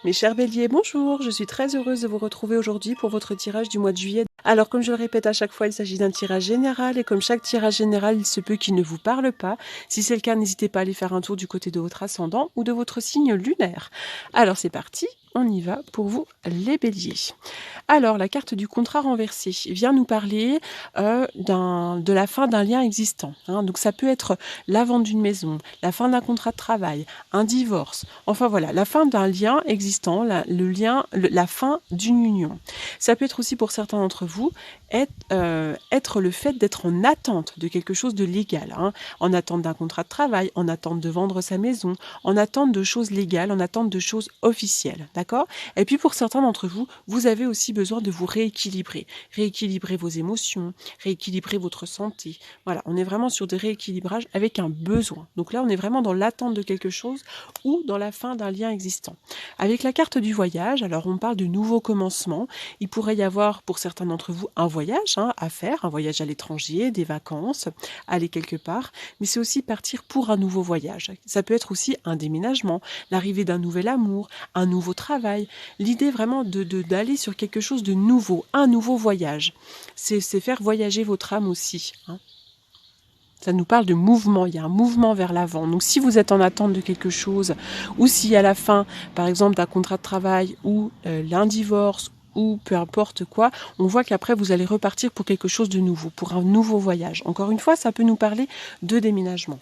Mes chers béliers, bonjour, je suis très heureuse de vous retrouver aujourd'hui pour votre tirage du mois de juillet. Alors comme je le répète à chaque fois, il s'agit d'un tirage général et comme chaque tirage général, il se peut qu'il ne vous parle pas. Si c'est le cas, n'hésitez pas à aller faire un tour du côté de votre ascendant ou de votre signe lunaire. Alors c'est parti, on y va pour vous les béliers. Alors la carte du contrat renversé vient nous parler de la fin d'un lien existant. Donc ça peut être la vente d'une maison, la fin d'un contrat de travail, un divorce, enfin voilà, la fin d'un lien existant, la fin d'une union. Ça peut être aussi pour certains d'entre vous être le fait d'être en attente de quelque chose de légal, en attente d'un contrat de travail, en attente de vendre sa maison, en attente de choses légales, en attente de choses officielles, d'accord? Et puis pour certains d'entre vous, vous avez aussi besoin de vous rééquilibrer, rééquilibrer vos émotions, rééquilibrer votre santé. Voilà, on est vraiment sur des rééquilibrages avec un besoin. Donc là, on est vraiment dans l'attente de quelque chose ou dans la fin d'un lien existant. Avec la carte du voyage, alors on parle de nouveaux commencements. Il pourrait y avoir pour certains d'entre vous un voyage à faire, un voyage à l'étranger, des vacances, aller quelque part, mais c'est aussi partir pour un nouveau voyage. Ça peut être aussi un déménagement, l'arrivée d'un nouvel amour, un nouveau travail. L'idée vraiment d'aller sur quelque chose de nouveau, un nouveau voyage. C'est faire voyager votre âme aussi. Ça nous parle de mouvement, il y a un mouvement vers l'avant. Donc si vous êtes en attente de quelque chose, ou si à la fin, par exemple, d'un contrat de travail, ou d'un divorce, ou peu importe quoi, on voit qu'après vous allez repartir pour quelque chose de nouveau, pour un nouveau voyage. Encore une fois, ça peut nous parler de déménagement.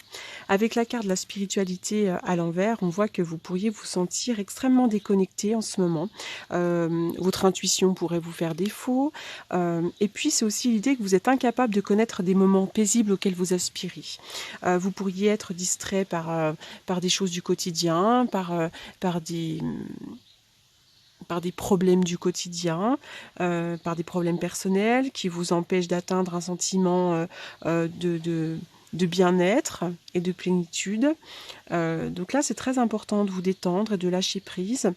Avec la carte de la spiritualité à l'envers, on voit que vous pourriez vous sentir extrêmement déconnecté en ce moment. Votre intuition pourrait vous faire défaut. Et puis c'est aussi l'idée que vous êtes incapable de connaître des moments paisibles auxquels vous aspirez. Vous pourriez être distrait par des choses du quotidien, par des problèmes du quotidien, par des problèmes personnels qui vous empêchent d'atteindre un sentiment de bien-être et de plénitude. Donc là, c'est très important de vous détendre et de lâcher prise.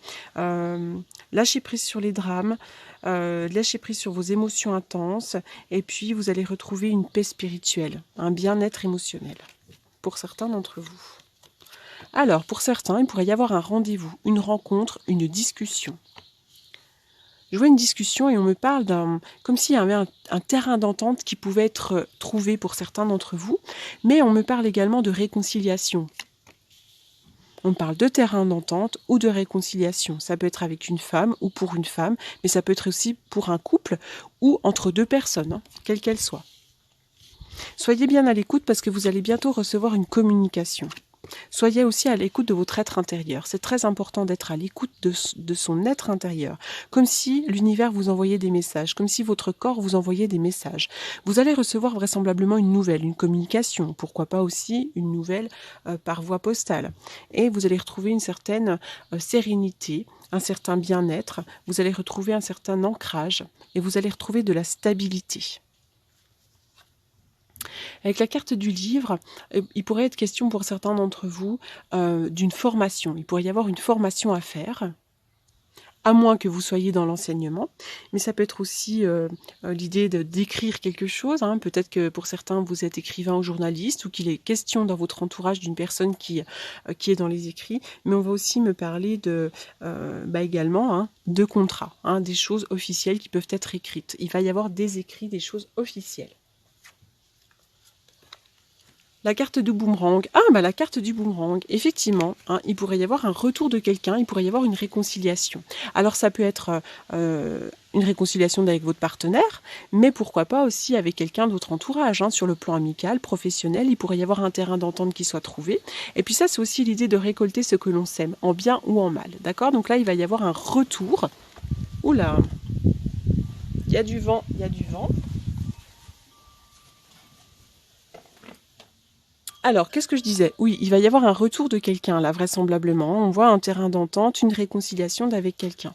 Lâcher prise sur les drames, lâcher prise sur vos émotions intenses, et puis vous allez retrouver une paix spirituelle, un bien-être émotionnel, pour certains d'entre vous. Alors, pour certains, il pourrait y avoir un rendez-vous, une rencontre, une discussion. Je vois une discussion et on me parle comme s'il y avait un terrain d'entente qui pouvait être trouvé pour certains d'entre vous, mais on me parle également de réconciliation. On parle de terrain d'entente ou de réconciliation. Ça peut être avec une femme ou pour une femme, mais ça peut être aussi pour un couple ou entre deux personnes, quelles qu'elles soient. Soyez bien à l'écoute parce que vous allez bientôt recevoir une communication. Soyez aussi à l'écoute de votre être intérieur. C'est très important d'être à l'écoute de son être intérieur. Comme si l'univers vous envoyait des messages, comme si votre corps vous envoyait des messages. Vous allez recevoir vraisemblablement une nouvelle, une communication, pourquoi pas aussi une nouvelle par voie postale. Et vous allez retrouver une certaine sérénité, un certain bien-être, vous allez retrouver un certain ancrage et vous allez retrouver de la stabilité. Avec la carte du livre, il pourrait être question pour certains d'entre vous d'une formation. Il pourrait y avoir une formation à faire, à moins que vous soyez dans l'enseignement. Mais ça peut être aussi l'idée d'écrire quelque chose. Peut-être que pour certains, vous êtes écrivain ou journaliste, ou qu'il est question dans votre entourage d'une personne qui est dans les écrits. Mais on va aussi me parler également de contrats, des choses officielles qui peuvent être écrites. Il va y avoir des écrits, des choses officielles. La carte du boomerang. La carte du boomerang. Effectivement, il pourrait y avoir un retour de quelqu'un, il pourrait y avoir une réconciliation. Alors ça peut être une réconciliation avec votre partenaire, mais pourquoi pas aussi avec quelqu'un de votre entourage. Sur le plan amical, professionnel, il pourrait y avoir un terrain d'entente qui soit trouvé. Et puis ça, c'est aussi l'idée de récolter ce que l'on sème, en bien ou en mal. D'accord? Donc là, il va y avoir un retour. Oula, il y a du vent, il y a du vent. Alors, qu'est-ce que je disais? Oui, il va y avoir un retour de quelqu'un, là, vraisemblablement. On voit un terrain d'entente, une réconciliation avec quelqu'un.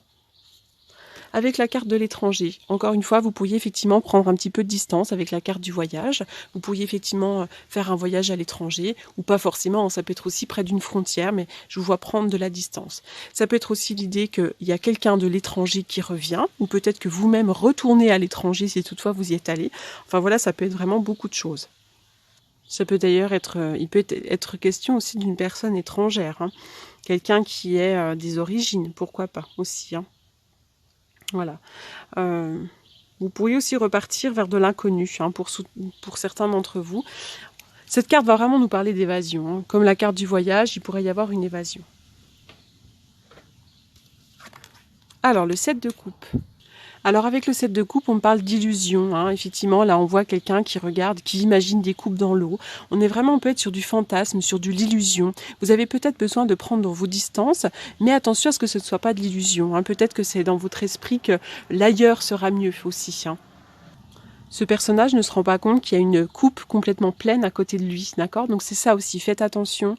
Avec la carte de l'étranger, encore une fois, vous pourriez effectivement prendre un petit peu de distance avec la carte du voyage. Vous pourriez effectivement faire un voyage à l'étranger, ou pas forcément, ça peut être aussi près d'une frontière, mais je vous vois prendre de la distance. Ça peut être aussi l'idée qu'il y a quelqu'un de l'étranger qui revient, ou peut-être que vous-même retournez à l'étranger si toutefois vous y êtes allé. Enfin voilà, ça peut être vraiment beaucoup de choses. Ça peut d'ailleurs être, il peut être question aussi d'une personne étrangère. Quelqu'un qui est des origines, pourquoi pas aussi, hein. Voilà. Vous pourriez aussi repartir vers de l'inconnu, hein, pour certains d'entre vous. Cette carte va vraiment nous parler d'évasion, hein. Comme la carte du voyage, il pourrait y avoir une évasion. Alors, le 7 de coupe. Alors avec le 7 de coupe, on parle d'illusion, hein. Effectivement, là on voit quelqu'un qui regarde, qui imagine des coupes dans l'eau. On peut être sur du fantasme, sur de l'illusion. Vous avez peut-être besoin de prendre vos distances, mais attention à ce que ce ne soit pas de l'illusion, hein. Peut-être que c'est dans votre esprit que l'ailleurs sera mieux aussi, hein. Ce personnage ne se rend pas compte qu'il y a une coupe complètement pleine à côté de lui, d'accord? Donc c'est ça aussi, faites attention,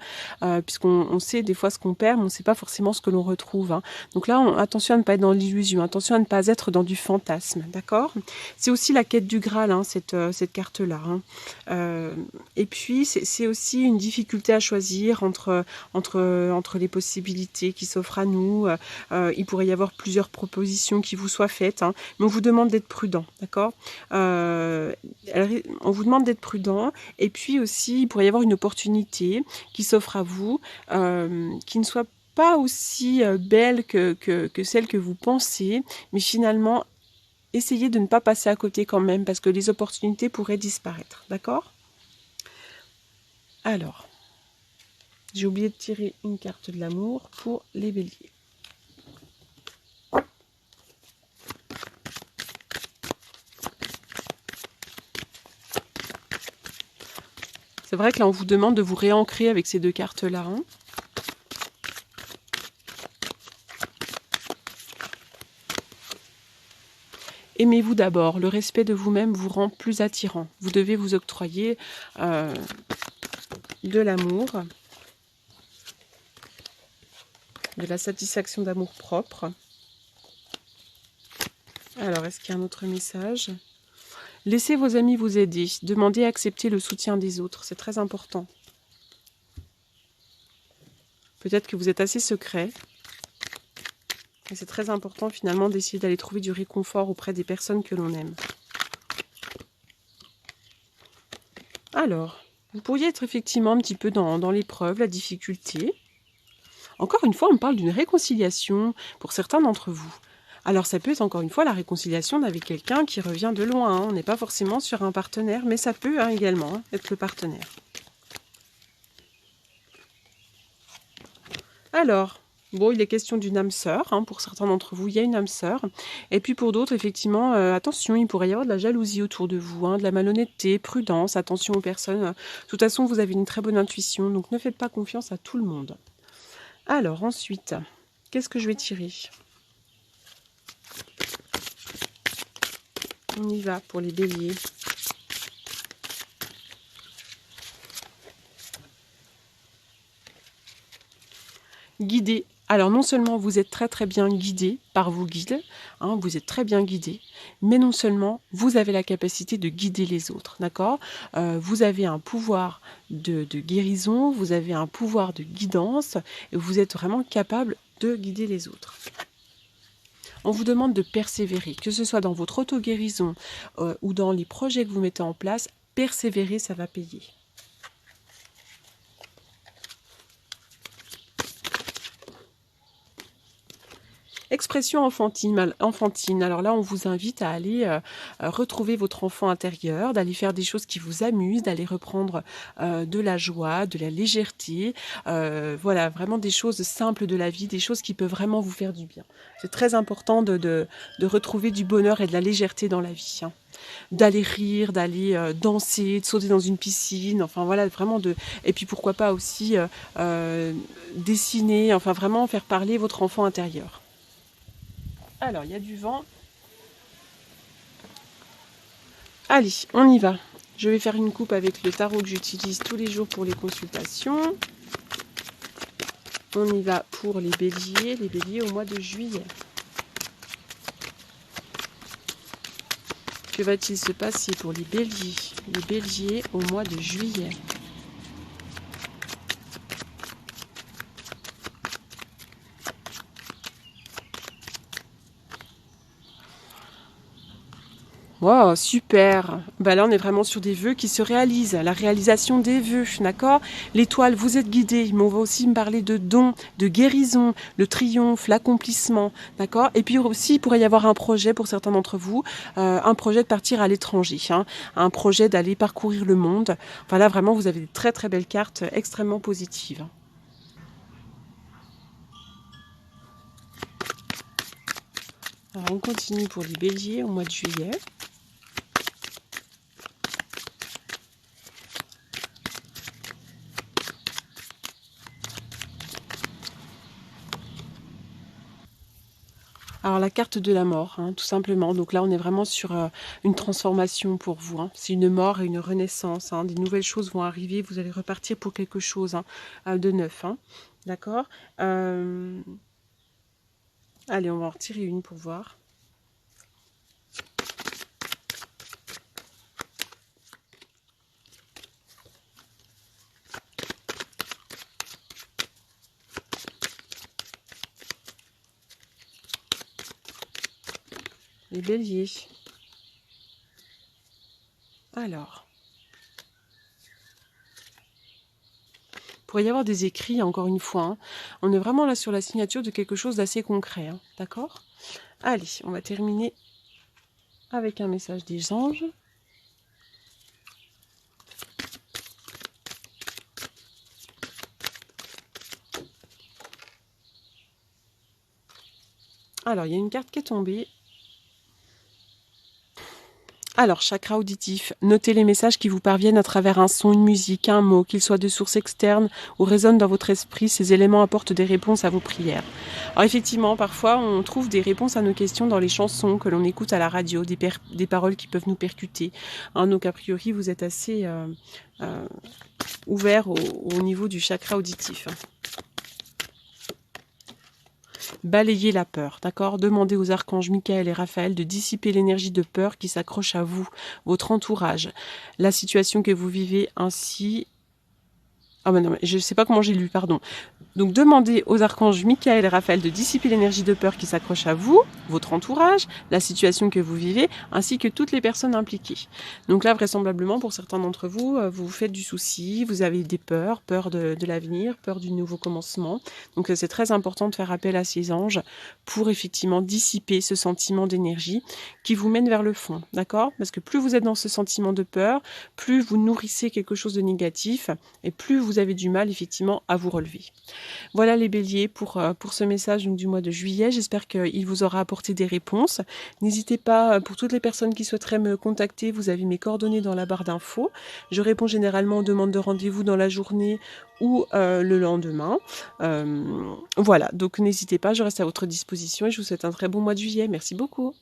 puisqu'on sait des fois ce qu'on perd, mais on ne sait pas forcément ce que l'on retrouve, hein. Donc là, attention à ne pas être dans l'illusion, attention à ne pas être dans du fantasme, d'accord? C'est aussi la quête du Graal, hein, cette carte-là, hein. Et puis, c'est aussi une difficulté à choisir entre les possibilités qui s'offrent à nous. Il pourrait y avoir plusieurs propositions qui vous soient faites, hein, mais on vous demande d'être prudent, d'accord? On vous demande d'être prudent, et puis aussi il pourrait y avoir une opportunité qui s'offre à vous, qui ne soit pas aussi belle que celle que vous pensez, mais finalement essayez de ne pas passer à côté quand même, parce que les opportunités pourraient disparaître, d'accord? Alors, j'ai oublié de tirer une carte de l'amour pour les béliers. C'est vrai que là, on vous demande de vous réancrer avec ces deux cartes-là, hein. Aimez-vous d'abord. Le respect de vous-même vous rend plus attirant. Vous devez vous octroyer de l'amour, de la satisfaction d'amour propre. Alors, est-ce qu'il y a un autre message? Laissez vos amis vous aider. Demandez à accepter le soutien des autres. C'est très important. Peut-être que vous êtes assez secret. Et c'est très important finalement d'essayer d'aller trouver du réconfort auprès des personnes que l'on aime. Alors, vous pourriez être effectivement un petit peu dans l'épreuve, la difficulté. Encore une fois, on parle d'une réconciliation pour certains d'entre vous. Alors ça peut être encore une fois la réconciliation avec quelqu'un qui revient de loin, hein. On n'est pas forcément sur un partenaire, mais ça peut également être le partenaire. Alors, bon, il est question d'une âme sœur, hein. Pour certains d'entre vous, il y a une âme sœur. Et puis pour d'autres, effectivement, attention, il pourrait y avoir de la jalousie autour de vous, hein, de la malhonnêteté, prudence, attention aux personnes. De toute façon, vous avez une très bonne intuition, donc ne faites pas confiance à tout le monde. Alors ensuite, qu'est-ce que je vais tirer? On y va pour les béliers. Guidé. Alors non seulement vous êtes très très bien guidé par vos guides, hein, vous êtes très bien guidé, mais non seulement vous avez la capacité de guider les autres, d'accord? Vous avez un pouvoir de guérison, vous avez un pouvoir de guidance, et vous êtes vraiment capable de guider les autres. On vous demande de persévérer, que ce soit dans votre auto-guérison ou dans les projets que vous mettez en place. Persévérer, ça va payer. Expression enfantine. Alors là, on vous invite à aller retrouver votre enfant intérieur, d'aller faire des choses qui vous amusent, d'aller reprendre de la joie, de la légèreté. Voilà, vraiment des choses simples de la vie, des choses qui peuvent vraiment vous faire du bien. C'est très important de retrouver du bonheur et de la légèreté dans la vie, hein. D'aller rire, d'aller danser, de sauter dans une piscine, enfin voilà, vraiment de... Et puis pourquoi pas aussi dessiner, enfin vraiment faire parler votre enfant intérieur. Alors, il y a du vent. Allez, on y va. Je vais faire une coupe avec le tarot que j'utilise tous les jours pour les consultations. On y va pour les béliers au mois de juillet. Que va-t-il se passer pour les béliers au mois de juillet? Wow, super. Bah là, on est vraiment sur des vœux qui se réalisent, la réalisation des vœux, d'accord? L'étoile, vous êtes guidé, mais on va aussi me parler de dons, de guérison, le triomphe, l'accomplissement, d'accord? Et puis aussi, il pourrait y avoir un projet pour certains d'entre vous, un projet de partir à l'étranger, hein, un projet d'aller parcourir le monde. Enfin là, vraiment, vous avez des très très belles cartes extrêmement positives. Alors, on continue pour les béliers au mois de juillet. Alors la carte de la mort, hein, tout simplement. Donc là, on est vraiment sur une transformation pour vous, hein. C'est une mort et une renaissance, hein. Des nouvelles choses vont arriver. Vous allez repartir pour quelque chose, hein, de neuf, hein. D'accord. Allez, on va en retirer une pour voir. Les béliers. Alors, il pourrait y avoir des écrits, encore une fois, hein. On est vraiment là sur la signature de quelque chose d'assez concret, hein. D'accord. Allez, on va terminer avec un message des anges. Alors, il y a une carte qui est tombée. Alors, chakra auditif, notez les messages qui vous parviennent à travers un son, une musique, un mot, qu'ils soient de source externe ou résonnent dans votre esprit. Ces éléments apportent des réponses à vos prières. Alors effectivement, parfois, on trouve des réponses à nos questions dans les chansons que l'on écoute à la radio, des paroles qui peuvent nous percuter, hein. Donc a priori, vous êtes assez ouvert au niveau du chakra auditif. Balayez la peur, d'accord? Demandez aux archanges Michael et Raphaël de dissiper l'énergie de peur qui s'accroche à vous, votre entourage, la situation que vous vivez ainsi. Ah ben non, je ne sais pas comment j'ai lu, pardon. Donc demandez aux archanges Michael et Raphaël de dissiper l'énergie de peur qui s'accroche à vous, votre entourage, la situation que vous vivez, ainsi que toutes les personnes impliquées. Donc là, vraisemblablement, pour certains d'entre vous, vous vous faites du souci, vous avez des peurs, peur de l'avenir, peur du nouveau commencement. Donc c'est très important de faire appel à ces anges pour effectivement dissiper ce sentiment d'énergie qui vous mène vers le fond, d'accord? Parce que plus vous êtes dans ce sentiment de peur, plus vous nourrissez quelque chose de négatif et plus vous avez du mal effectivement à vous relever. Voilà les béliers pour ce message donc, du mois de juillet. J'espère qu'il vous aura apporté des réponses. N'hésitez pas, pour toutes les personnes qui souhaiteraient me contacter, vous avez mes coordonnées dans la barre d'infos. Je réponds généralement aux demandes de rendez-vous dans la journée ou le lendemain. Voilà, donc n'hésitez pas, je reste à votre disposition et je vous souhaite un très bon mois de juillet. Merci beaucoup.